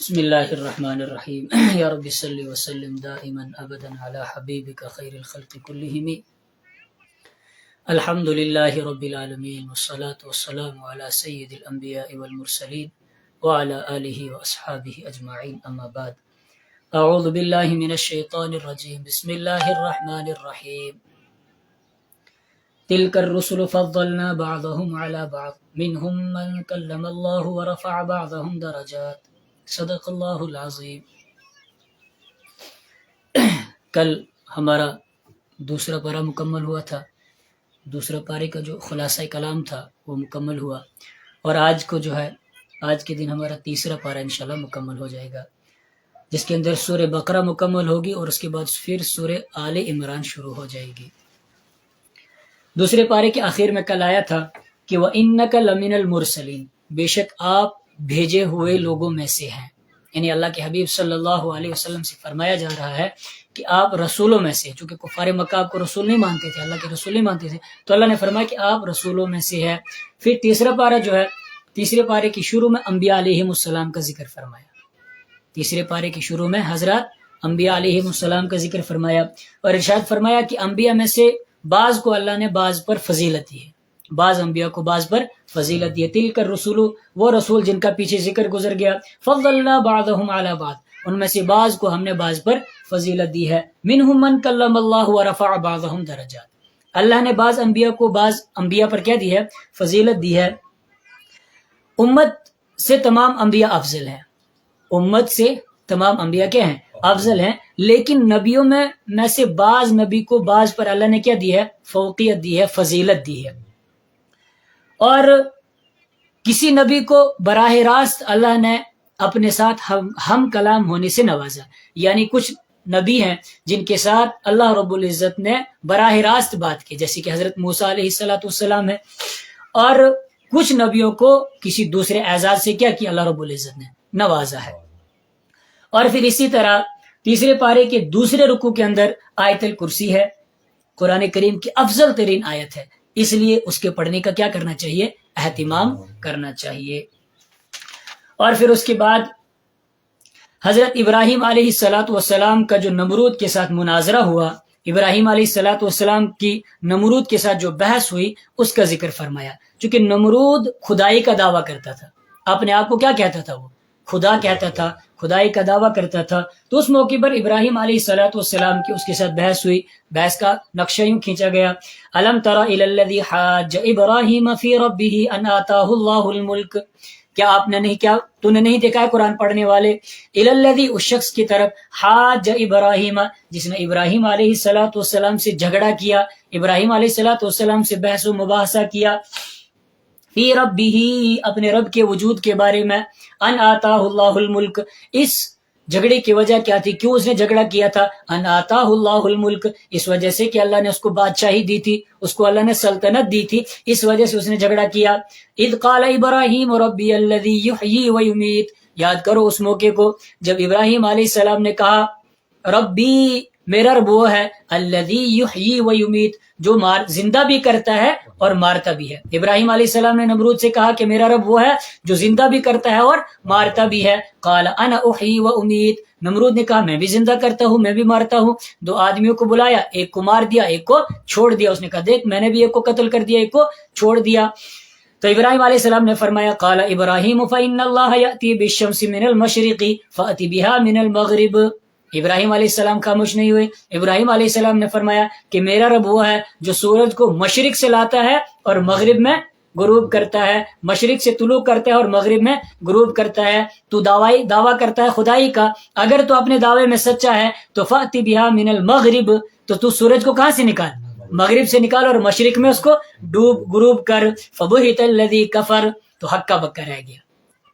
بسم اللہ الرحمن الرحیم یا رب صلی وسلم دائما ابدا علی حبیبک خیر الخلق کلہم الحمد للہ رب العالمین والصلاة والسلام علی سید الانبیاء والمرسلین وعلی آلہ واصحابہ اجمعین اما بعد اعوذ باللہ من الشیطان الرجیم بسم اللہ الرحمن الرحیم تلک الرسل فضلنا بعضهم على بعض منهم من کلم اللہ ورفع بعضهم درجات صدق اللہ العظیم۔ کل ہمارا دوسرا پارہ مکمل ہوا تھا، دوسرا پارے کا جو خلاصہ کلام تھا وہ مکمل ہوا، اور آج کو جو ہے آج کے دن ہمارا تیسرا پارہ انشاءاللہ مکمل ہو جائے گا، جس کے اندر سورہ بقرہ مکمل ہوگی اور اس کے بعد پھر سورہ آل عمران شروع ہو جائے گی۔ دوسرے پارے کے آخر میں کل آیا تھا کہ وَإِنَّكَ لَمِنَ الْمُرْسَلِينَ، بے شک آپ بھیجے ہوئے لوگوں میں سے ہیں، یعنی اللہ کے حبیب صلی اللہ علیہ وسلم سے فرمایا جا رہا ہے کہ آپ رسولوں میں سے، چونکہ کفار مکہ آپ کو رسول نہیں مانتے تھے، اللہ کے رسول نہیں مانتے تھے، تو اللہ نے فرمایا کہ آپ رسولوں میں سے ہے۔ پھر تیسرا پارہ جو ہے، تیسرے پارے کی شروع میں انبیاء علیہم السلام کا ذکر فرمایا، تیسرے پارے کی شروع میں حضرات انبیاء علیہم السلام کا ذکر فرمایا، اور ارشاد فرمایا کہ انبیاء میں سے بعض کو اللہ نے بعض پر فضیلت دی ہے، بعض انبیاء کو بعض پر فضیلت دی ہے۔ تلک الرسول، وہ رسول جن کا پیچھے ذکر گزر گیا، فضلنا بعضهم علی بعض، ان میں سے بعض کو ہم نے بعض پر فضیلت دی ہے، منہم من کلم اللہ ورفع بعضهم درجات، اللہ نے بعض انبیاء کو بعض انبیاء پر کیا دی ہے؟ فضیلت دی ہے۔ امت سے تمام انبیاء افضل ہیں، امت سے تمام انبیاء کیا ہیں؟ افضل ہیں، لیکن نبیوں میں سے بعض نبی کو بعض پر اللہ نے کیا دی ہے؟ فوقیت دی ہے، فضیلت دی ہے۔ اور کسی نبی کو براہ راست اللہ نے اپنے ساتھ ہم کلام ہونے سے نوازا، یعنی کچھ نبی ہیں جن کے ساتھ اللہ رب العزت نے براہ راست بات کی، جیسے کہ حضرت موسیٰ علیہ السلام ہے، اور کچھ نبیوں کو کسی دوسرے اعزاز سے کیا کیا؟ اللہ رب العزت نے نوازا ہے۔ اور پھر اسی طرح تیسرے پارے کے دوسرے رکوع کے اندر آیت الکرسی ہے، قرآن کریم کی افضل ترین آیت ہے، اس لیے اس کے پڑھنے کا کیا کرنا چاہیے؟ اہتمام کرنا چاہیے۔ اور پھر اس کے بعد حضرت ابراہیم علیہ السلام کا جو نمرود کے ساتھ مناظرہ ہوا، ابراہیم علیہ السلام کی نمرود کے ساتھ جو بحث ہوئی، اس کا ذکر فرمایا، چونکہ نمرود خدائی کا دعویٰ کرتا تھا، اپنے آپ کو کیا کہتا تھا؟ وہ خدا کہتا تھا، خدائی کا دعویٰ کرتا تھا۔ تو اس موقع پر ابراہیم علیہ السلام کی اس کے ساتھ بحث ہوئی، بحث کا نقشہ یوں کھینچا گیا، الم تر الی الذی حاج ابراہیم فی ربہ ان آتاہ اللہ الملک، کیا تو نے نہیں دیکھا ہے قرآن پڑھنے والے، الی الذی، اس شخص کی طرف، حاج ابراہیم، جس نے ابراہیم علیہ السلام سے جھگڑا کیا، ابراہیم علیہ السلام سے بحث و مباحثہ کیا، فی ربہ، اپنے رب کے وجود کے بارے میں، ان آتاہ اللہ الملک، اس جھگڑے کی وجہ کیا تھی؟ کیوں اس نے جھگڑا کیا تھا؟ ان آتاہ اللہ الملک، اس وجہ سے کہ اللہ نے اس کو بادشاہی دی تھی، اس کو اللہ نے سلطنت دی تھی، اس وجہ سے اس نے جھگڑا کیا۔ اذ قال ابراہیم ربی الذی یحیی و یمیت، یاد کرو اس موقع کو جب ابراہیم علیہ السلام نے کہا ربی، میرا رب وہ ہے، الذی یحیی و یمیت، جو زندہ بھی کرتا ہے اور مارتا بھی ہے۔ ابراہیم علیہ السلام نے نمرود سے کہا کہ میرا رب وہ ہے جو زندہ بھی کرتا ہے اور مارتا بھی ہے۔ قال انا احیی و امیت، نمرود نے کہا میں بھی زندہ کرتا ہوں، میں بھی مارتا ہوں۔ دو آدمیوں کو بلایا، ایک کو مار دیا، ایک کو چھوڑ دیا، اس نے کہا دیکھ میں نے بھی ایک کو قتل کر دیا، ایک کو چھوڑ دیا۔ تو ابراہیم علیہ السلام نے فرمایا قال ابراہیم فإن اللہ یأتی بالشمس من المشرق فأت بها من المغرب، ابراہیم علیہ السلام خاموش نہیں ہوئے، ابراہیم علیہ السلام نے فرمایا کہ میرا رب وہ ہے جو سورج کو مشرق سے لاتا ہے اور مغرب میں غروب کرتا ہے، مشرق سے طلوع کرتا ہے اور مغرب میں غروب کرتا ہے۔ تو دعویٰ کرتا ہے خدائی کا، اگر تو اپنے دعوے میں سچا ہے تو فأت بها من المغرب، تو سورج کو کہاں سے نکال؟ مغرب سے نکال، اور مشرق میں اس کو غروب کر۔ فبہت الذی کفر، تو ہکا بکا رہ گیا،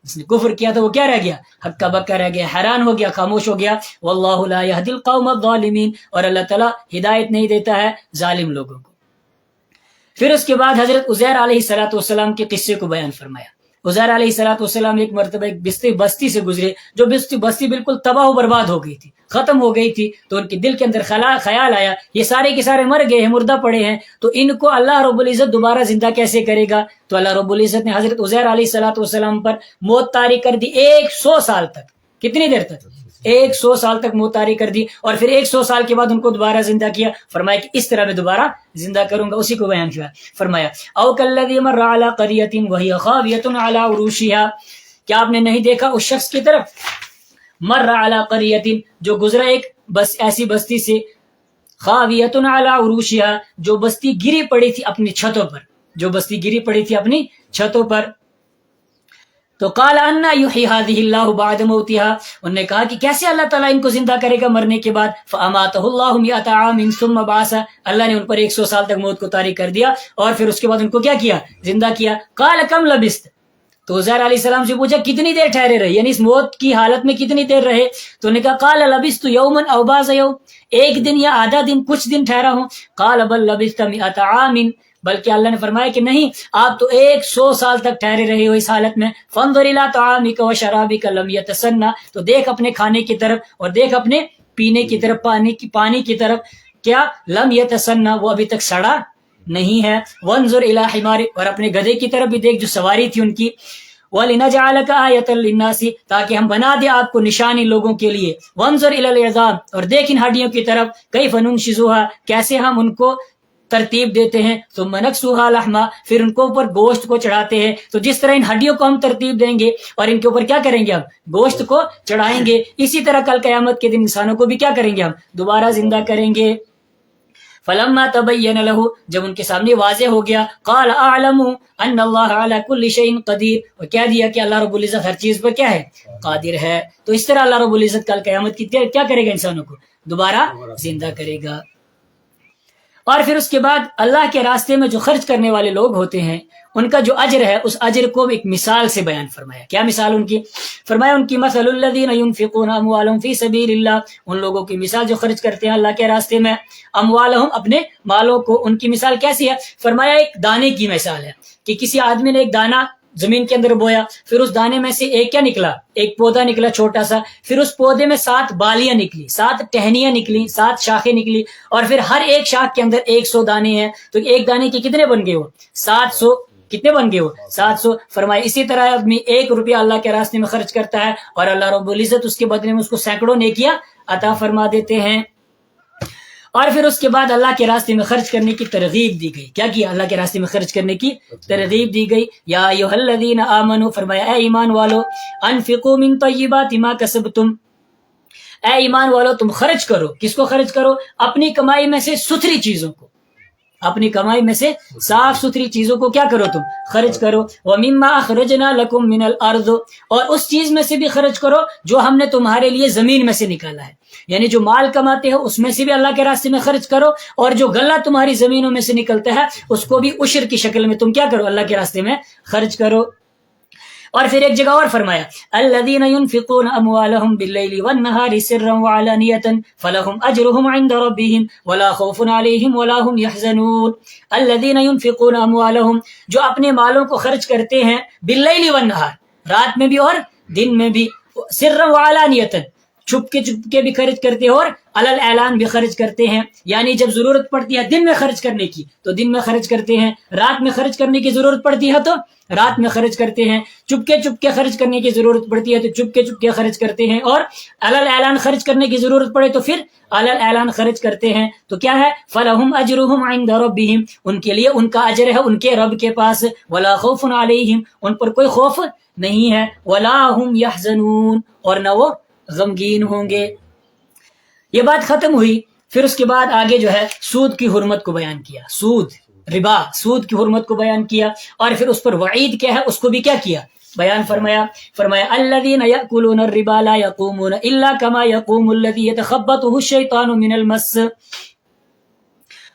جس نے کفر کیا تھا وہ کیا رہ گیا؟ ہکا بکا رہ گیا، حیران ہو گیا، خاموش ہو گیا۔ واللہ لا یہدی القوم الظالمین، اور اللہ تعالیٰ ہدایت نہیں دیتا ہے ظالم لوگوں کو۔ پھر اس کے بعد حضرت عزیر علیہ السلام کے قصے کو بیان فرمایا۔ عزیر علیہ السلام ایک مرتبہ ایک بستی سے گزرے، جو بستی بالکل تباہ و برباد ہو گئی تھی، ختم ہو گئی تھی، تو ان کے دل کے اندر خیال آیا یہ سارے کے سارے مر گئے ہیں، مردہ پڑے ہیں، تو ان کو اللہ رب العزت دوبارہ زندہ کیسے کرے گا؟ تو اللہ رب العزت نے حضرت عزیر علیہ السلام پر موت طاری کر دی 100 سال تک، کتنی دیر تک؟ 100 سال تک موت طاری کر دی، اور پھر 100 سال کے بعد ان کو دوبارہ زندہ کیا، فرمایا کہ اس طرح میں دوبارہ زندہ کروں گا، اسی کو بیان کیا، فرمایا او کالذی مر علی قریۃ وہی خاویۃ علی عروشها، کیا آپ نے نہیں دیکھا اس شخص کی طرف، مر علی قریۃ جو گزرا ایک بس ایسی بستی سے، خاویۃ علی عروشها جو بستی گری پڑی تھی اپنی چھتوں پر، جو بستی گری پڑی تھی اپنی چھتوں پر، تو قال انا یحیی هذه اللہ بعد موتها، انہوں نے کہا کہ کیسے اللہ تعالیٰ ان کو زندہ کرے گا مرنے کے بعد، فاماته اللہ 100 عام ثم بعث، اللہ نے ان پر 100 سال تک موت کو طاری کر دیا اور پھر اس کے بعد ان کو کیا کیا؟ زندہ کیا۔ قال کم لبثت، تو عزیر علیہ السلام سے پوچھا کتنی دیر ٹھہرے رہے، یعنی اس موت کی حالت میں کتنی دیر رہے، تو انہوں نے کہا قال لبثت یوما او بعض یوم، ایک دن یا آدھا دن، کچھ دن ٹھہرا ہوں، قال بل لبثت 100 عام، بلکہ اللہ نے فرمایا کہ نہیں، آپ تو 100 سال تک ٹھہرے رہے ہو اس حالت میں، فانظر الی طعامک و شرابک لم یتسنى، تو دیکھ اپنے کھانے کی طرف اور دیکھ اپنے پینے کی طرف، پانی کی طرف، کیا لم یتسنى، وہ ابھی تک سڑا نہیں ہے، وانظر الی حمارک، اور اپنے گدھے کی طرف بھی دیکھ جو سواری تھی ان کی، وَلِنَجْعَلَكَ آیَةً لِلنَّاسِ، تاکہ ہم بنا دیں آپ کو نشانی لوگوں کے لیے، وانظر الی العظام، اور دیکھ ان ہڈیوں کی طرف، کیف ننشزها، کیسے ہم ان کو ترتیب دیتے ہیں، ثم نکسوها لحما، پھر ان کو اوپر گوشت کو چڑھاتے ہیں، تو جس طرح ان ہڈیوں کو ہم ترتیب دیں گے اور ان کے اوپر کیا کریں گے، ہم گوشت کو چڑھائیں گے، اسی طرح کل قیامت کے دن انسانوں کو بھی کیا کریں گے، ہم دوبارہ زندہ کریں گے۔ فلما تبین له، جب ان کے سامنے واضح ہو گیا، قال اعلم ان اللہ علی کل شیء قدیر، اور کہہ دیا کہ اللہ رب العزت ہر چیز پر کیا ہے، قادر ہے۔ تو اس طرح اللہ رب العزت کل قیامت کی کیا کرے گا، انسانوں کو دوبارہ زندہ کرے گا۔ اور پھر اس کے بعد اللہ کے راستے میں جو خرچ کرنے والے لوگ ہوتے ہیں ان کا جو اجر ہے، اس اجر کو ایک مثال سے بیان فرمایا۔ کیا مثال ان کی؟ فرمایا ان کی مثل الذین ينفقون اموالهم فی سبیل اللہ، ان لوگوں کی مثال جو خرچ کرتے ہیں اللہ کے راستے میں، اموالهم اپنے مالوں کو، ان کی مثال کیسی ہے؟ فرمایا ایک دانے کی مثال ہے کہ کسی آدمی نے ایک دانہ زمین کے اندر بویا، پھر اس دانے میں سے ایک کیا نکلا، ایک پودا نکلا چھوٹا سا، پھر اس پودے میں 7 بالیاں نکلی، 7 ٹہنیاں نکلی، 7 شاخیں نکلی، اور پھر ہر ایک شاخ کے اندر 100 دانے ہیں، تو ایک دانے کے کتنے بن گئے وہ؟ 700، کتنے بن گئے وہ؟ 700۔ فرمایا اسی طرح آدمی 1 روپیہ اللہ کے راستے میں خرچ کرتا ہے اور اللہ رب العزت اس کے بدلے میں اس کو سینکڑوں نیکیاں عطا فرما دیتے ہیں۔ اور پھر اس کے بعد اللہ کے راستے میں خرچ کرنے کی ترغیب دی گئی۔ کیا کیا؟ اللہ کے راستے میں خرچ کرنے کی ترغیب دی گئی۔ یا ایھا الذین آمنوا، فرمایا اے ایمان والو، انفقوا من طیبات ما کسبتم، اے ایمان والو تم خرچ کرو، کس کو خرچ کرو؟ اپنی کمائی میں سے ستھری چیزوں کو، اپنی کمائی میں سے صاف ستھری چیزوں کو کیا کرو، تم خرچ کرو۔ وَمِمَّا أَخْرَجْنَا لَكُم مِّنَ الْأَرْضِ، اور اس چیز میں سے بھی خرچ کرو جو ہم نے تمہارے لیے زمین میں سے نکالا ہے، یعنی جو مال کماتے ہو اس میں سے بھی اللہ کے راستے میں خرچ کرو، اور جو غلہ تمہاری زمینوں میں سے نکلتا ہے اس کو بھی عشر کی شکل میں تم کیا کرو، اللہ کے راستے میں خرچ کرو۔ اور پھر ایک جگہ اور فرمایا الذین ينفقون اموالهم باللیل والنہار سرا وعلانیۃ فلہم اجرهم عند ربهم ولا خوف علیہم ولا هم يحزنون۔ الذین ينفقون اموالهم، جو اپنے مالوں کو خرچ کرتے ہیں، باللیل والنہار، رات میں بھی اور دن میں بھی، سرا وعلانیۃ، چھپ کے بھی خرچ کرتے ہیں اور علل اعلان بھی خرچ کرتے ہیں، یعنی جب ضرورت پڑتی ہے دن میں خرچ کرنے کی تو دن میں خرچ کرتے ہیں، رات میں خرچ کرنے کی ضرورت پڑتی ہے تو رات میں خرچ کرتے ہیں، چپ کے خرچ کرنے کی ضرورت پڑتی ہے تو چپ کے خرچ کرتے ہیں، اور علل اعلان خرچ کرنے کی ضرورت پڑے تو پھر علل اعلان خرچ کرتے ہیں۔ تو کیا ہے؟ فلہم اجرہم عند ربہم، ان کے لیے ان کا اجر ہے ان کے رب کے پاس، ولا خوف علیہم، ان پر کوئی خوف نہیں ہے، ولا ہم یحزنون، اور نہ وہ غمگین ہوں گے۔ یہ بات ختم ہوئی، پھر اس کے بعد آگے جو ہے سود کی حرمت کو بیان کیا، سود، ربا، سود کی حرمت کو بیان کیا، اور پھر اس پر وعید کیا ہے اس کو بھی کیا کیا، بیان فرمایا۔ فرمایا الذین یأکلون الربا لا یقومون الا کما یقوم الذی یتخبطہ الشیطان من المس،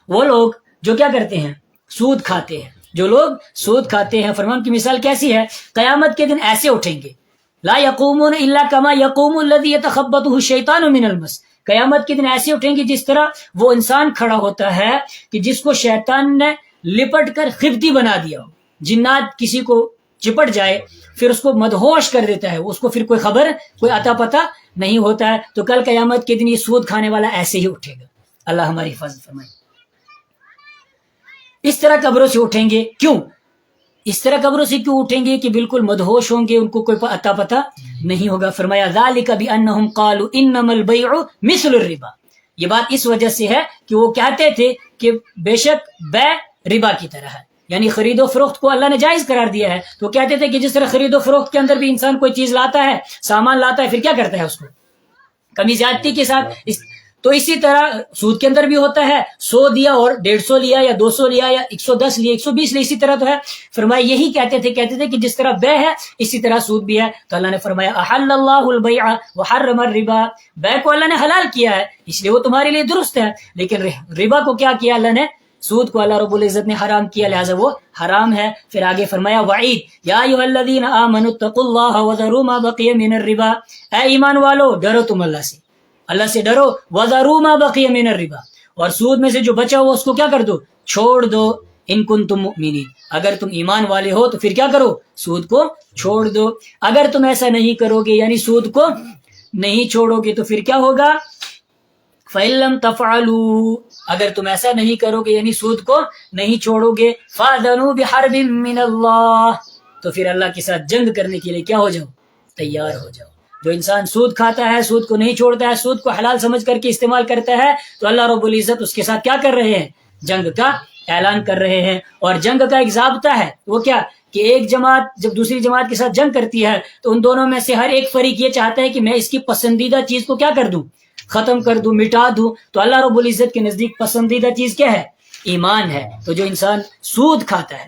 وہ لوگ جو کیا کرتے ہیں، سود کھاتے ہیں، جو لوگ سود کھاتے ہیں، فرمان کی مثال کیسی ہے؟ قیامت کے دن ایسے اٹھیں گے، لا یقومون الا کما یقوم الذی یتخبطہ الشیطان من المس، قیامت کے دن ایسے اٹھیں گے جس طرح وہ انسان کھڑا ہوتا ہے کہ جس کو شیطان نے لپٹ کر خبتی بنا دیا ہو، جنات کسی کو چپٹ جائے پھر اس کو مدہوش کر دیتا ہے، اس کو پھر کوئی خبر کوئی عطا پتہ نہیں ہوتا ہے، تو کل قیامت کے دن یہ سود کھانے والا ایسے ہی اٹھے گا، اللہ ہماری حفاظت فرمائے۔ اس طرح قبروں سے اٹھیں گے، کیوں؟ اس طرح قبروں سے کیوں اٹھیں گے کہ بالکل مدہوش ہوں گے، ان کو کوئی اتا پتہ نہیں ہوگا. فرمایا ذالک بانہم قالوا انما البیع مثل الربا، یہ بات اس وجہ سے ہے کہ وہ کہتے تھے کہ بے شک بیع ربا کی طرح ہے، یعنی خرید و فروخت کو اللہ نے جائز قرار دیا ہے. تو کہتے تھے کہ جس طرح خرید و فروخت کے اندر بھی انسان کوئی چیز لاتا ہے، سامان لاتا ہے، پھر کیا کرتا ہے اس کو کمی زیادتی کے ساتھ، تو اسی طرح سود کے اندر بھی ہوتا ہے، 100 دیا اور 150 لیا یا 200 لیا یا 110 لیا 120 لیا، اسی طرح تو ہے. فرمایا یہی کہتے تھے کہ جس طرح بیع ہے اسی طرح سود بھی ہے. تو اللہ نے فرمایا احل اللہ البیع وحرم الربا، بیع کو اللہ نے حلال کیا ہے اس لیے وہ تمہارے لیے درست ہے، لیکن ربا کو کیا کیا اللہ نے، سود کو اللہ رب العزت نے حرام کیا، لہٰذا وہ حرام ہے. پھر آگے فرمایا وعید یا ایھا الذین آمنوا اتقوا اللہ وذروا ما بقی من الربا، اے ایمان والو ڈرو تم اللہ سے ڈرو، وذروا ما بقی من الربا، اور سود میں سے جو بچا ہوا اس کو کیا کر دو، چھوڑ دو، ان کنتم مؤمنین، اگر تم ایمان والے ہو تو پھر کیا کرو، سود کو چھوڑ دو. اگر تم ایسا نہیں کرو گے یعنی سود کو نہیں چھوڑو گے تو پھر کیا ہوگا، فَإِن لَّمْ تَفْعَلُوا، اگر تم ایسا نہیں کرو گے یعنی سود کو نہیں چھوڑو گے، فَأْذَنُوا بِحَرْبٍ مِّنَ اللَّهِ، تو پھر اللہ کے ساتھ جنگ کرنے کے لیے کیا ہو جاؤ، تیار ہو جاؤ. جو انسان سود کھاتا ہے، سود کو نہیں چھوڑتا ہے، سود کو حلال سمجھ کر کے استعمال کرتا ہے، تو اللہ رب العزت اس کے ساتھ کیا کر رہے ہیں، جنگ کا اعلان کر رہے ہیں. اور جنگ کا ایک ضابطہ ہے، وہ کیا کہ ایک جماعت جب دوسری جماعت کے ساتھ جنگ کرتی ہے تو ان دونوں میں سے ہر ایک فریق یہ چاہتا ہے کہ میں اس کی پسندیدہ چیز کو کیا کر دوں، ختم کر دوں، مٹا دوں. تو اللہ رب العزت کے نزدیک پسندیدہ چیز کیا ہے، ایمان ہے. تو جو انسان سود کھاتا ہے،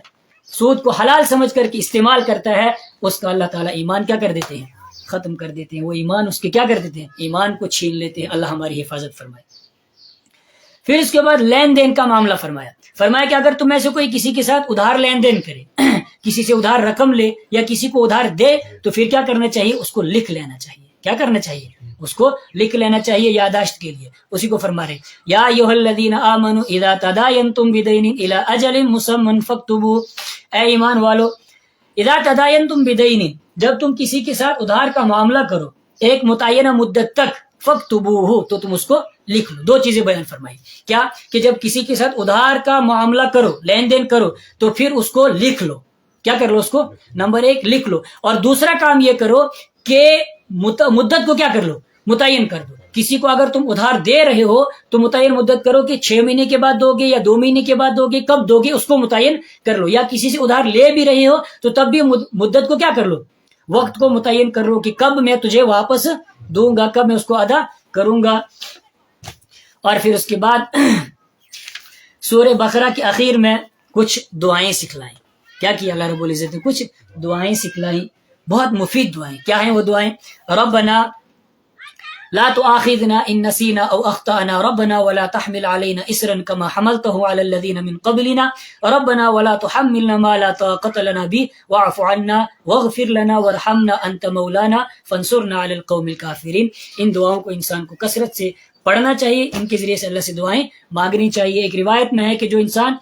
سود کو حلال سمجھ کر کے استعمال کرتا ہے، اس کا اللہ تعالیٰ ایمان کیا کر دیتے ہیں، ختم کر دیتے ہیں. وہ ایمان اس کے کیا کر دیتے ہیں، ایمان کو چھین لیتے ہیں. اللہ ہماری حفاظت فرمائے. پھر اس کے بعد لین دین کا معاملہ فرمایا کہ اگر تم میں سے کوئی کسی کے ساتھ ادھار لین دین کرے، کسی سے ادھار رقم لے یا کسی کو ادھار دے، تو پھر کیا کرنا چاہیے، اس کو لکھ لینا چاہیے. کیا کرنا چاہیے، اس کو لکھ لینا چاہیے یادداشت کے لیے. اسی کو فرما رہے یا ایھا الذین آمنوا اذا تداینتم بدین الی اجل مسمى فاکتبوا، اے ایمان والو اذا تداینتم بدین، جب تم کسی کے ساتھ ادھار کا معاملہ کرو ایک متعینہ مدت تک، فاکتبوہ، تو تم اس کو لکھ لو. دو چیزیں بیان فرمائی، کیا کہ جب کسی کے ساتھ ادھار کا معاملہ کرو، لین دین کرو، تو پھر اس کو لکھ لو. کیا کر لو، اس کو نمبر 1 لکھ لو. اور دوسرا کام یہ کرو کہ مدت کو کیا کر لو، متعین کر دو. کسی کو اگر تم ادھار دے رہے ہو تو متعین مدت کرو کہ 6 مہینے کے بعد دو گے یا 2 مہینے کے بعد دو گے، کب دو گے اس کو متعین کر لو. یا کسی سے ادھار لے بھی رہے ہو تو تب بھی مدت کو کیا کر لو، وقت کو متعین کر لو کہ کب میں تجھے واپس دوں گا، کب میں اس کو ادا کروں گا. اور پھر اس کے بعد سورہ بقرہ کے اخیر میں کچھ دعائیں سکھلائیں. کیا کیا اللہ رب العزت نے، کچھ دعائیں سکھلائیں، بہت مفید دعائیں. کیا ہیں وہ دعائیں، ربنا لا تؤاخذنا ان نسینا او اخطانا، ربنا ولا تحمل علينا اسرا كما حملته على الذين من قبلنا، ربنا ولا تحملنا ما لا طاقة لنا به واعف عنا واغفر لنا وارحمنا انت مولانا فانصرنا على القوم الكافرين. ان دعاؤں کو انسان کو کثرت سے پڑھنا چاہیے، ان کے ذریعے سے اللہ سے دعائیں مانگنی چاہیے. ایک روایت میں ہے کہ جو انسان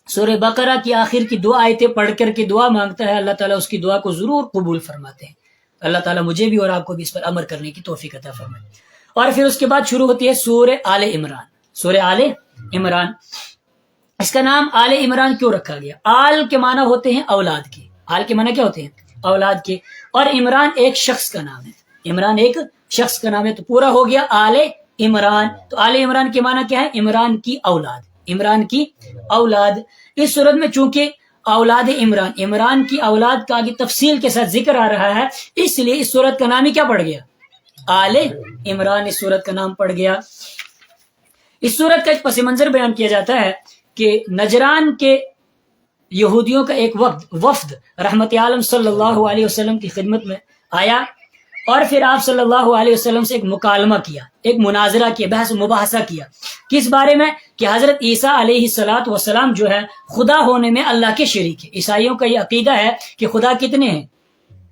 سورہ بقرہ کی آخر کی 2 آیتیں پڑھ کر کے دعا مانگتا ہے، اللہ تعالیٰ اس کی دعا کو ضرور قبول فرماتے ہیں. اللہ تعالیٰ مجھے بھی اور آپ کو بھی اس پر عمل کرنے کی توفیق عطا فرمائے. اور پھر اس کے بعد شروع ہوتی ہے سورہ آل عمران. سورہ آل عمران، اس کا نام آل عمران کیوں رکھا گیا؟ آل کے معنی ہوتے ہیں اولاد کے، آل کے معنی کیا ہوتے ہیں، اولاد کے. اور عمران ایک شخص کا نام ہے، عمران ایک شخص کا نام ہے، تو پورا ہو گیا آل عمران. تو آل عمران کے معنی کیا ہے، عمران کی اولاد، عمران کی اولاد. اس صورت میں چونکہ اولاد عمران، عمران کی اولاد کا آگے تفصیل کے ساتھ ذکر آ رہا ہے، اس لیے اس سورت کا نام ہی کیا پڑ گیا، آل عمران. اس سورت کا نام پڑ گیا. اس سورت کا ایک پس منظر بیان کیا جاتا ہے کہ نجران کے یہودیوں کا ایک وفد رحمت عالم صلی اللہ علیہ وسلم کی خدمت میں آیا، اور پھر آپ صلی اللہ علیہ وسلم سے ایک مکالمہ کیا، ایک مناظرہ کیا، بحث مباحثہ کیا. کس بارے میں، کہ حضرت عیسیٰ علیہ السلام جو ہے خدا ہونے میں اللہ کے شریک ہے. عیسائیوں کا یہ عقیدہ ہے کہ خدا کتنے ہیں،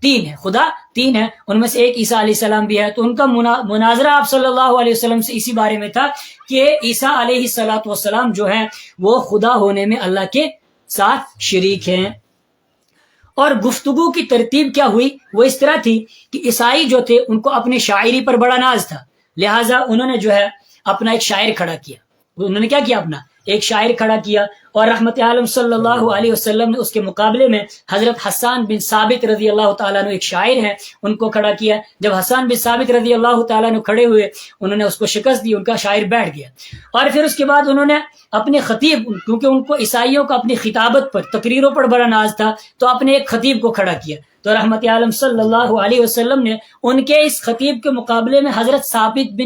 3 ہیں، خدا 3 ہیں، ان میں سے ایک عیسیٰ علیہ السلام بھی ہے. تو ان کا مناظرہ آپ صلی اللہ علیہ وسلم سے اسی بارے میں تھا کہ عیسیٰ علیہ السلام جو ہیں وہ خدا ہونے میں اللہ کے ساتھ شریک ہیں. اور گفتگو کی ترتیب کیا ہوئی، وہ اس طرح تھی کہ عیسائی جو تھے ان کو اپنے شاعری پر بڑا ناز تھا، لہٰذا انہوں نے جو ہے اپنا ایک شاعر کھڑا کیا. انہوں نے کیا کیا، اپنا ایک شاعر کھڑا کیا، اور رحمت عالم صلی اللہ علیہ وسلم نے اس کے مقابلے میں حضرت حسان بن ثابت رضی اللہ تعالیٰ عنہ ایک شاعر ہیں ان کو کھڑا کیا۔ جب حسان بن ثابت رضی اللہ تعالیٰ عنہ کھڑے ہوئے، انہوں نے اس کو شکست دی، ان کا شاعر بیٹھ گیا، اور پھر اس کے بعد انہوں نے اپنے خطیب، کیونکہ ان کو عیسائیوں کا اپنی خطابت پر، تقریروں پر بڑا ناز تھا، تو اپنے ایک خطیب کو کھڑا کیا، تو رحمت عالم صلی اللہ علیہ وسلم نے ان کے اس خطیب کے مقابلے میں حضرت ثابت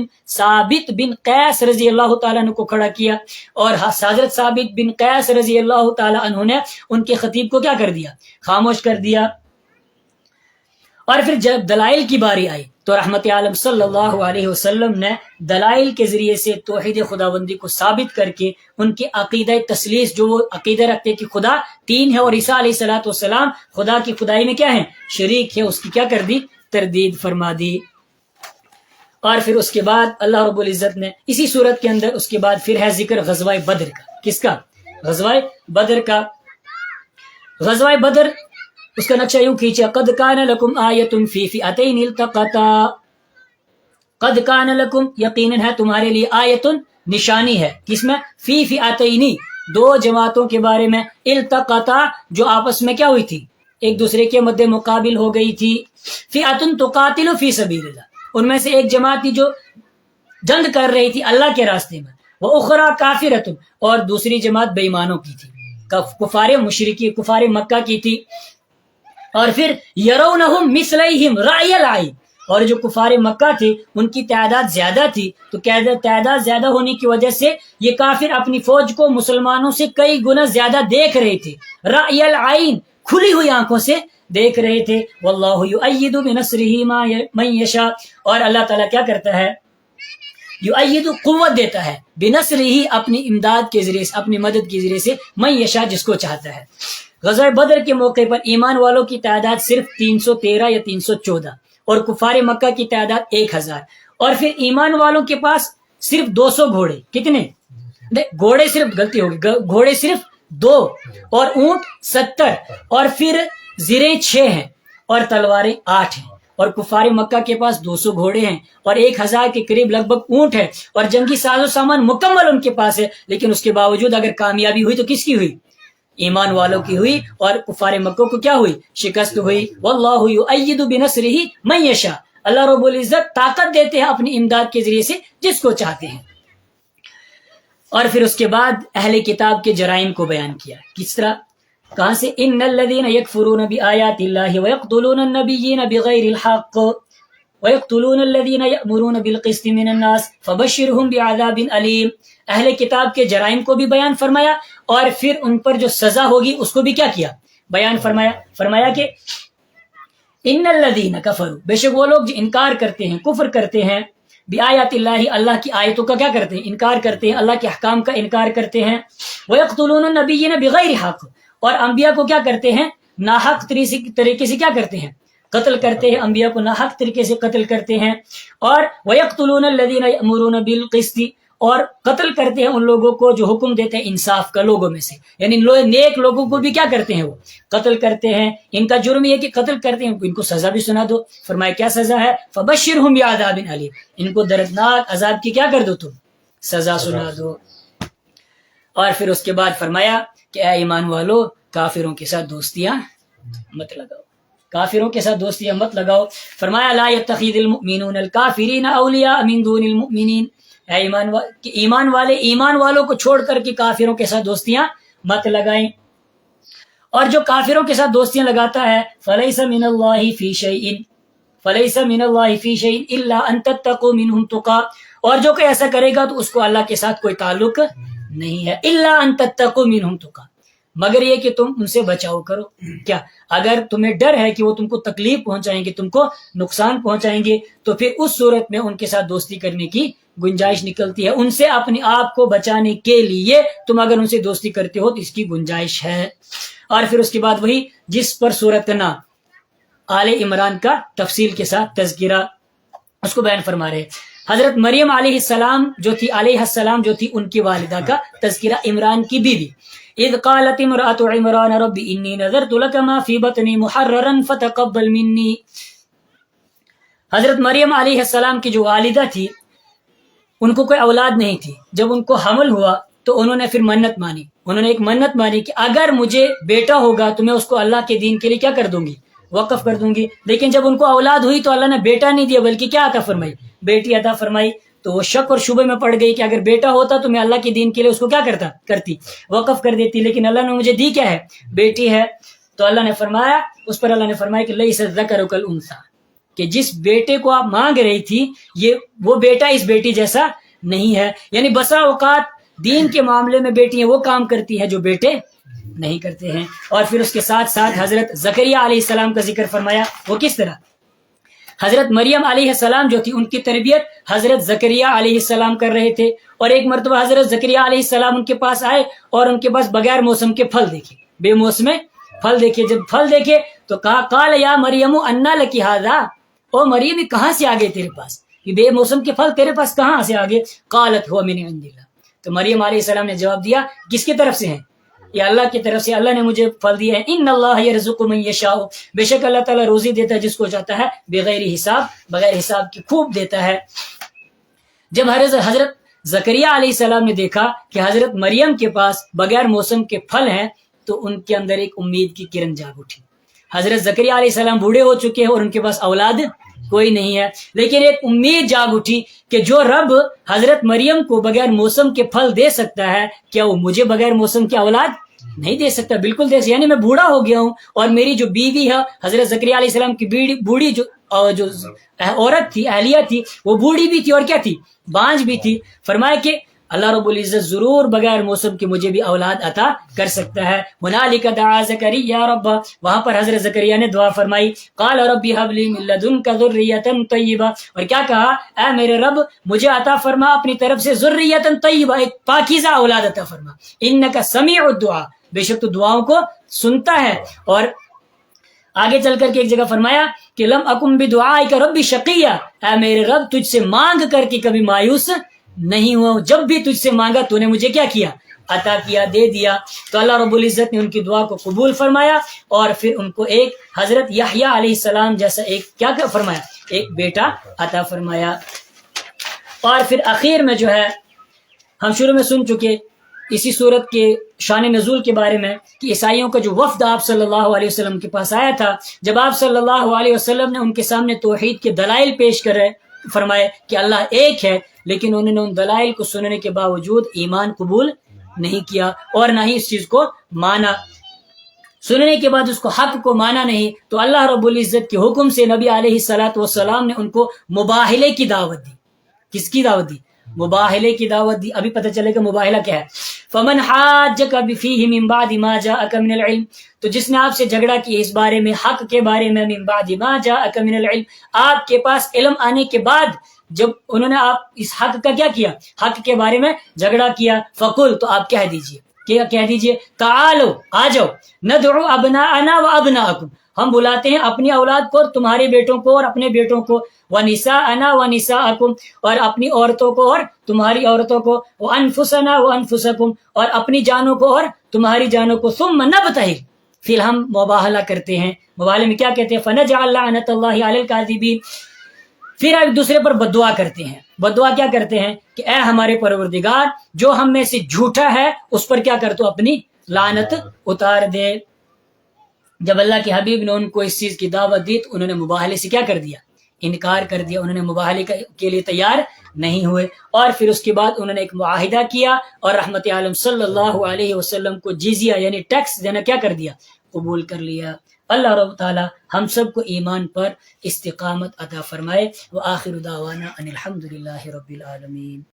بن قیس رضی اللہ تعالیٰ عنہ کو کھڑا کیا، اور حضرت ثابت بن قیس رضی اللہ تعالیٰ عنہ نے ان کے خطیب کو کیا کر دیا؟ خاموش کر دیا۔ اور پھر جب دلائل کی باری آئی تو رحمت عالم صلی اللہ علیہ وسلم نے دلائل کے ذریعے سے توحید خداوندی کو ثابت کر کے ان کے عقیدہ تثلیث، جو وہ عقیدہ رکھتے کہ خدا تین ہے اور عیسیٰ علیہ الصلوۃ والسلام خدا کی خدائی میں کیا ہے؟ شریک ہے، اس کی کیا کر دی؟ تردید فرما دی۔ اور پھر اس کے بعد اللہ رب العزت نے اسی صورت کے اندر اس کے بعد پھر ہے ذکر غزوہ بدر کا۔ کس کا؟ غزوہ بدر کا۔ غزوہ بدر اس کا نقشہ یوں کھینچا، قد کان لکم آیۃ فی فئتین التقطا، قد کان لکم یقیناً ہے تمہارے لیے، آیۃ نشانی ہے، کس میں؟ فی فئتین، دو جماعتوں کے بارے میں، التقطا جو آپس میں کیا ہوئی تھی؟ ایک دوسرے کے مد مقابل ہو گئی تھی۔ فئۃ تقاتل فی سبیل اللہ، ان میں سے ایک جماعت تھی جو جنگ کر رہی تھی اللہ کے راستے میں، وَأُخْرَى کافرۃ، اور دوسری جماعت بے ایمانوں کی تھی، کفار مشرکی، کفار مکہ کی تھی۔ اور پھر یرونہم مثلیہم رأی العین، اور جو کفار مکہ تھے ان کی تعداد زیادہ تھی، تو تعداد زیادہ ہونے کی وجہ سے یہ کافر اپنی فوج کو مسلمانوں سے کئی گنا زیادہ دیکھ رہے تھے، رأی العین، کھلی ہوئی آنکھوں سے دیکھ رہے تھے۔ واللہ یؤید بنصرہ من یشاء، اور اللہ تعالیٰ کیا کرتا ہے؟ یؤید، قوت دیتا ہے، بنصرہ، اپنی امداد کے ذریعے سے، اپنی مدد کے ذریعے سے، من یشاء، جس کو چاہتا ہے۔ غزوہ بدر کے موقع پر ایمان والوں کی تعداد صرف 313 یا 314، اور کفار مکہ کی تعداد 1000، اور پھر ایمان والوں کے پاس صرف 200 گھوڑے، کتنے؟ گھوڑے صرف، غلطی ہوگی، گھوڑے صرف 2، اور اونٹ 70، اور پھر زریں 6 ہیں، اور تلواریں 8 ہیں، اور کفار مکہ کے پاس 200 گھوڑے ہیں اور 1000 کے قریب لگ بھگ اونٹ ہے، اور جنگی ساز و سامان مکمل ان کے پاس ہے، لیکن اس کے باوجود اگر کامیابی ہوئی تو کس کی ہوئی؟ ایمان والوں کی ہوئی، اور کفار مکہ کو کیا ہوئی؟ شکست ہوئی۔ واللہ یؤید بنصرہ من یشاء، اللہ رب العزت طاقت دیتے ہیں اپنی امداد کے ذریعے سے جس کو چاہتے ہیں۔ اور پھر اس کے بعد اہل کتاب کے جرائم کو بیان کیا، کس طرح؟ کہاں سے؟ ان الذین یکفرون بآیات اللہ ویقتلون النبیین بغیر الحق ویقتلون الذین یأمرون بالقسط من الناس فبشرہم بعذاب علیم۔ اہل کتاب کے جرائم کو بھی بیان فرمایا، اور پھر ان پر جو سزا ہوگی اس کو بھی کیا کیا؟ بیان فرمایا۔ فرمایا کہ ان الذین کفروا، بے شک وہ لوگ جو انکار کرتے ہیں، کفر کرتے ہیں، بآیات اللہ، اللہ کی آیتوں کا کیا کرتے ہیں؟ انکار کرتے ہیں، اللہ کے احکام کا انکار کرتے ہیں، ویقتلون النبیین بغیر حق، اور انبیاء کو کیا کرتے ہیں؟ ناحق طریقے سے کیا کرتے ہیں؟ قتل کرتے ہیں، انبیاء کو ناحق طریقے سے قتل کرتے ہیں، اور ویقتلون الذین یأمرون بالقسط، اور قتل کرتے ہیں ان لوگوں کو جو حکم دیتے ہیں انصاف کا لوگوں میں سے، یعنی نیک لوگوں کو بھی کیا کرتے ہیں؟ وہ قتل کرتے ہیں۔ ان کا جرم یہ کہ قتل کرتے ہیں، ان کو سزا بھی سنا دو۔ فرمایا کیا سزا ہے؟ فبشرہم بعذاب علیم، ان کو دردناک عذاب کی کیا کر دو؟ تم سزا سنا دو۔ اور پھر اس کے بعد فرمایا کہ اے ایمان والو، کافروں کے ساتھ دوستیاں مت لگاؤ، کافروں کے ساتھ دوستیاں مت لگاؤ۔ فرمایا لا يتخذ المؤمنون الکافرین اولیاء من دون المؤمنین، ایمان والے ایمان والوں کو چھوڑ کر کے کافروں کے ساتھ دوستیاں مت لگائیں۔ اور جو کافروں کے ساتھ دوستیاں لگاتا ہے فلیس من اللہ فی شیء، فلیس من اللہ فی شیء الا ان تتقوا منهم تقا، اور جو کوئی ایسا کرے گا تو اس کو اللہ کے ساتھ کوئی تعلق نہیں ہے، الا ان تتقوا منهم تقا، مگر یہ کہ تم ان سے بچاؤ کرو۔ کیا؟ اگر تمہیں ڈر ہے کہ وہ تم کو تکلیف پہنچائیں گے، تم کو نقصان پہنچائیں گے، تو پھر اس صورت میں ان کے ساتھ دوستی کرنے کی گنجائش نکلتی ہے، ان سے اپنے آپ کو بچانے کے لیے تم اگر ان سے دوستی کرتے ہو تو اس کی گنجائش ہے۔ اور پھر اس کے بعد وہی جس پر سورۃ نا آل عمران کا تفصیل کے ساتھ تذکرہ اس کو بیان فرما رہے۔ حضرت مریم علیہ السلام جو تھی ان کی والدہ کا تذکرہ، عمران کی بیوی۔ اذ قالت امرأة عمران رب انی نذرت لك ما في بطنی محررا فتقبل منی۔ حضرت مریم علیہ السلام کی جو والدہ تھی، ان کو کوئی اولاد نہیں تھی، جب ان کو حمل ہوا تو انہوں نے پھر منت مانی، انہوں نے ایک منت مانی کہ اگر مجھے بیٹا ہوگا تو میں اس کو اللہ کے دین کے لیے کیا کر دوں گی، وقف کر دوں گی. لیکن جب ان کو اولاد ہوئی تو اللہ نے بیٹا نہیں دیا بلکہ کیا عطا فرمائی، بیٹی عطا فرمائی. تو وہ شک اور شبہ میں پڑ گئی کہ اگر بیٹا ہوتا تو میں اللہ کے دین کے لیے اس کو کیا کرتی، وقف کر دیتی. لیکن اللہ نے مجھے دی کیا ہے، بیٹی ہے. تو اللہ نے فرمایا، اس پر اللہ نے فرمایا کہ لیس الذکر کالانثی، کہ جس بیٹے کو آپ مانگ رہی تھی یہ وہ بیٹا اس بیٹی جیسا نہیں ہے. یعنی بسا اوقات دین کے معاملے میں بیٹیاں وہ کام کرتی ہیں جو بیٹے نہیں کرتے ہیں. اور پھر اس کے ساتھ ساتھ حضرت زکریا علیہ السلام کا ذکر فرمایا. وہ کس طرح، حضرت مریم علیہ السلام جو تھی ان کی تربیت حضرت زکریا علیہ السلام کر رہے تھے. اور ایک مرتبہ حضرت زکریا علیہ السلام ان کے پاس آئے اور ان کے پاس بغیر موسم کے پھل دیکھے، بے موسم پھل دیکھے. جب پھل دیکھے تو کہا قال یا مریم انا لک ھذا، او مریم یہ کہاں سے آگے تیرے پاس، یہ بے موسم کے پھل تیرے پاس کہاں سے آگے. قالت هو من عند اللہ، تو مریم علیہ السلام نے جواب دیا کس کی طرف سے ہیں، یہ اللہ کی طرف سے، اللہ نے مجھے پھل دیے ہیں. ان اللہ یرزق من یشاء، بے شک اللہ تعالیٰ روزی دیتا ہے جس کو چاہتا ہے، بغیر حساب، بغیر حساب کی خوب دیتا ہے. جب حضرت زکریا علیہ السلام نے دیکھا کہ حضرت مریم کے پاس بغیر موسم کے پھل ہیں تو ان کے اندر ایک امید کی کرن جاگ اٹھی. حضرت زکریا علیہ السلام بوڑھے ہو چکے ہیں اور ان کے پاس اولاد کوئی نہیں ہے، لیکن ایک امید جاگ اٹھی کہ جو رب حضرت مریم کو بغیر موسم کے پھل دے سکتا ہے، کیا وہ مجھے بغیر موسم کی اولاد نہیں دے سکتا؟ بالکل دے سکتا. یعنی میں بوڑھا ہو گیا ہوں اور میری جو بیوی ہے حضرت زکریا علیہ السلام کی بوڑھی جو عورت تھی، اہلیہ تھی، وہ بوڑھی بھی تھی اور کیا تھی، بانج بھی تھی. فرمایا کہ اللہ رب العزت ضرور بغیر موسم کے مجھے بھی اولاد عطا کر سکتا ہے. ہنالک دعا زکریا رب، وہاں پر حضرت زکریا نے دعا فرمائی. قال رب هب لي من لدنك ذرية طیبہ، اور کیا کہا، اے میرے رب مجھے عطا فرما اپنی طرف سے ذریۃ طیبہ، ایک پاکیزہ اولاد عطا فرما. انک سمیع الدعاء، بے شک تو دعاؤں کو سنتا ہے. اور آگے چل کر کے ایک جگہ فرمایا کہ لم اکن بدعائک رب شقیہ، اے میرے رب تجھ سے مانگ کر کے کبھی مایوس نہیں ہوا، جب بھی تجھ سے مانگا تو نے مجھے کیا کیا، عطا کیا، دے دیا. تو اللہ رب العزت نے ان کی دعا کو قبول فرمایا اور پھر ان کو ایک حضرت یحییٰ علیہ السلام جیسا ایک کیا فرمایا، ایک بیٹا عطا فرمایا. اور پھر اخیر میں جو ہے ہم شروع میں سن چکے اسی صورت کے شان نزول کے بارے میں کہ عیسائیوں کا جو وفد آپ صلی اللہ علیہ وسلم کے پاس آیا تھا، جب آپ صلی اللہ علیہ وسلم نے ان کے سامنے توحید کے دلائل پیش کر رہے فرمائے کہ اللہ ایک ہے، لیکن انہوں نے ان دلائل کو سننے کے باوجود ایمان قبول نہیں کیا اور نہ ہی اس چیز کو مانا. سننے کے بعد اس کو حق کو مانا نہیں، تو اللہ رب العزت کے حکم سے نبی علیہ الصلوۃ والسلام نے ان کو مباہلے کی دعوت دی. کس کی دعوت دی؟ مباہلے کی دعوت دی. ابھی پتہ چلے گا مباہلہ کیا ہے. فمن حاجک فیہ من بعد ما جاءک من العلم، تو جس نے آپ سے جھگڑا کیا اس بارے میں، حق کے بارے میں، من بعد ما جاءک من العلم، آپ کے پاس علم آنے کے بعد، جب انہوں نے آپ اس حق کا کیا کیا، حق کے بارے میں جھگڑا کیا، فقل، تو آپ کہہ دیجئے، کیا کہہ دیجئے، تعالو، آ جاؤ، ندعو ابناءنا و ابناءکم، ہم بلاتے ہیں اپنی اولاد کو اور تمہارے بیٹوں کو اور اپنے بیٹوں کو، وَنِسَاءَنَا وَنِسَاءَكُمْ، اور اپنی عورتوں کو اور تمہاری عورتوں کو، وَأَنفُسَنَا وَأَنفُسَكُمْ، اور اپنی جانوں کو اور تمہاری جانوں کو، ثُمَّ نَبْتَهِلْ، پھر ہم مباہلہ کرتے ہیں. مباہلے میں کیا کہتے ہیں، فَنَجْعَلْ لَعْنَةَ اللَّهِ عَلَى الْكَاذِبِينَ، پھر ایک دوسرے پر بددعا کرتے ہیں. بددعا کیا کرتے ہیں کہ اے ہمارے پروردگار، جو ہم میں سے جھوٹا ہے اس پر کیا کر تو اپنی لعنت اتار دے. جب اللہ کے حبیب نے ان کو اس چیز کی دعوت دی تو انہوں نے مباہلے سے کیا کر دیا، انکار کر دیا. انہوں نے مباہلے کے لیے تیار نہیں ہوئے. اور پھر اس کے بعد انہوں نے ایک معاہدہ کیا اور رحمت عالم صلی اللہ علیہ وسلم کو جزیہ یعنی ٹیکس دینا کیا کر دیا، قبول کر لیا. اللہ رب تعالی ہم سب کو ایمان پر استقامت عطا فرمائے. وآخر دعوانا ان الحمد للہ رب العالمین.